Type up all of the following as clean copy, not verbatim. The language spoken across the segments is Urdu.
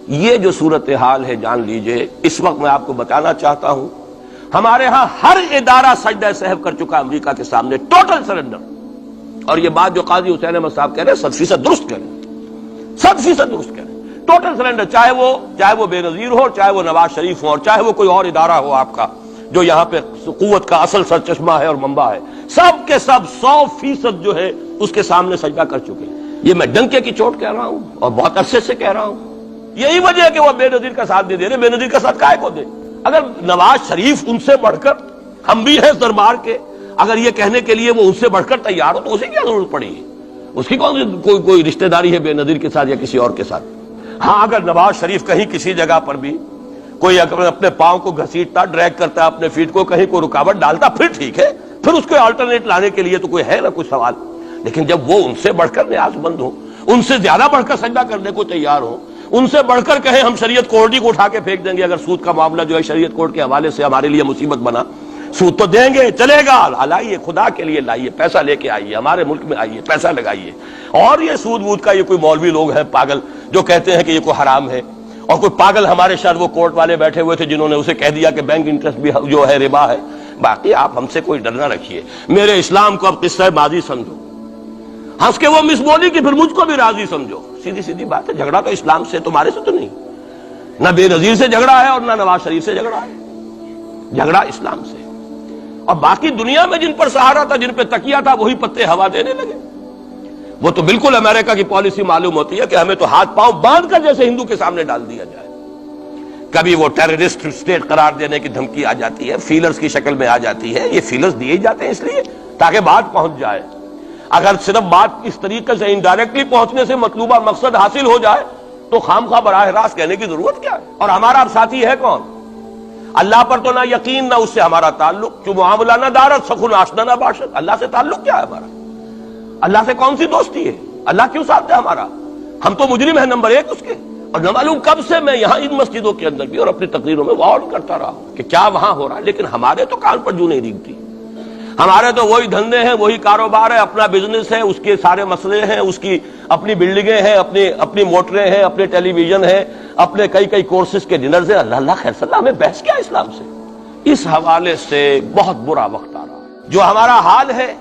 یہ جو صورتحال ہے جان لیجئے، اس وقت میں آپ کو بتانا چاہتا ہوں ہمارے ہاں ہر ادارہ سجدہ سہو کر چکا امریکہ کے سامنے، ٹوٹل سرنڈر۔ اور یہ بات جو قاضی حسین احمد صاحب کہہ رہے ہیں 100% درست کہہ رہے ہیں، 100% درست کہہ رہے ہیں۔ ٹوٹل سرنڈر، چاہے وہ بے نظیر ہو، چاہے وہ نواز شریف ہو، اور چاہے وہ کوئی اور ادارہ ہو آپ کا جو یہاں پہ قوت کا اصل سرچشمہ ہے اور منبع ہے، سب کے سب 100% جو ہے اس کے سامنے سجدہ کر چکے ہیں۔ یہ میں ڈنکے کی چوٹ کہہ رہا ہوں اور بہت عرصے سے کہہ رہا ہوں۔ یہی وجہ ہے کہ وہ بے نظیر کا ساتھ نہیں دے رہے۔ بے نظیر کا ساتھ کائے کو دے؟ اگر نواز شریف ان سے بڑھ کر، ہم بھی ہیں دربار کے، اگر یہ کہنے کے لیے وہ ان سے بڑھ کر تیار ہو تو اسے کیا ضرورت پڑی ہے؟ اس کی کوئی رشتہ داری ہے بے نظیر کے ساتھ یا کسی اور کے ساتھ؟ ہاں، اگر نواز شریف کہیں کسی جگہ پر بھی کوئی اپنے پاؤں کو گھسیٹتا، ڈریگ کرتا، اپنے فیٹ کو کہیں کوئی رکاوٹ ڈالتا، پھر ٹھیک ہے، پھر اس کو آلٹرنیٹ لانے کے لیے تو کوئی ہے نا کوئی سوال۔ لیکن جب وہ ان سے بڑھ کر نیاز مند ہوں، ان سے زیادہ بڑھ کر سجدہ کرنے کو تیار ہوں، ان سے بڑھ کر کہیں ہم شریعت کورٹ ہی کو اٹھا کے پھینک دیں گے اگر سود کا معاملہ جو ہے شریعت کورٹ کے حوالے سے ہمارے لیے مصیبت بنا، سود تو دیں گے، چلے گا، لائیے، خدا کے لیے لائیے، پیسہ لے کے آئیے، ہمارے ملک میں آئیے، پیسہ لگائیے۔ اور یہ سود وود کا یہ کوئی مولوی لوگ ہیں پاگل جو کہتے ہیں کہ یہ کوئی حرام ہے، اور کوئی پاگل ہمارے شاید وہ کورٹ والے بیٹھے ہوئے تھے جنہوں نے اسے کہہ دیا کہ بینک انٹرسٹ بھی جو ہے ربا ہے۔ باقی آپ ہم سے کوئی ڈر نہ رکھیے، میرے اسلام کو اب قصہ ماضی سمجھو، ہنس کے وہ مس بولی کہ پھر مجھ کو بھی راضی سمجھو۔ سیدھی سیدھی بات ہے، جھگڑا تو اسلام سے، تمہارے سے تو نہیں، نہ بے نظیر سے جھگڑا ہے اور نہ نواز شریف سے جھگڑا ہے، جھگڑا اسلام سے۔ اور باقی دنیا میں جن پر سہارا تھا، جن پہ تکیہ تھا، وہی پتے ہوا دینے لگے۔ وہ تو بالکل امریکہ کی پالیسی معلوم ہوتی ہے کہ ہمیں تو ہاتھ پاؤں باندھ کر جیسے ہندو کے سامنے ڈال دیا جائے۔ کبھی وہ ٹیررسٹ اسٹیٹ قرار دینے کی دھمکی آ جاتی ہے، فیلرز کی شکل میں آ جاتی ہے۔ یہ فیلرز دیے جاتے ہیں اس لیے تاکہ بات پہنچ جائے۔ اگر صرف بات اس طریقے سے انڈائریکٹلی پہنچنے سے مطلوبہ مقصد حاصل ہو جائے تو خام خواہ براہ راست کہنے کی ضرورت کیا ہے؟ اور ہمارا اب ساتھی ہے کون؟ اللہ پر تو نہ یقین، نہ اس سے ہمارا تعلق، جو معاملہ نہ دارت سخن آشنا نہ باشد۔ اللہ سے تعلق کیا ہے ہمارا؟ اللہ سے کون سی دوستی ہے؟ اللہ کیوں ساتھ ہے ہمارا؟ ہم تو مجرم ہیں نمبر 1 اس کے۔ اور نہ معلوم کب سے میں یہاں ان مسجدوں کے اندر بھی اور اپنی تقریروں میں وارن کرتا رہا ہوں کہ کیا وہاں ہو رہا ہے، لیکن ہمارے تو کان پر جوں نہیں ریگتی۔ ہمارے تو وہی دھندے ہیں، وہی کاروبار ہے، اپنا بزنس ہے، اس کے سارے مسئلے ہیں، اس کی اپنی بلڈنگیں ہیں، اپنی موٹریں ہیں، اپنے ٹیلی ویژن ہیں، اپنے کئی کورسز کے ڈنرز ہیں۔ اللہ خیر صلی اللہ، ہمیں بحث کیا اسلام سے؟ اس حوالے سے بہت برا وقت آ رہا ہے۔ جو ہمارا حال ہے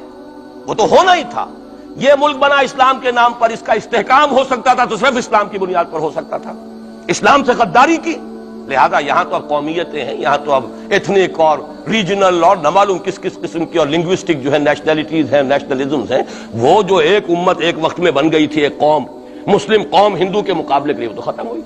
وہ تو ہونا ہی تھا۔ یہ ملک بنا اسلام کے نام پر، اس کا استحکام ہو سکتا تھا تو صرف اسلام کی بنیاد پر ہو سکتا تھا، اسلام سے غداری کی۔ لہذا یہاں تو اب قومیتیں ہیں، یہاں تو اب ایتھنک اور ریجنل اور نہ معلوم کس قسم کی اور لنگوسٹک جو ہے نیشنلٹیز ہیں، نیشنلزمز ہیں، وہ جو ایک امت ایک وقت میں بن گئی تھی، ایک قوم، مسلم قوم ہندو کے مقابلے کے لیے، وہ تو ختم ہوئی۔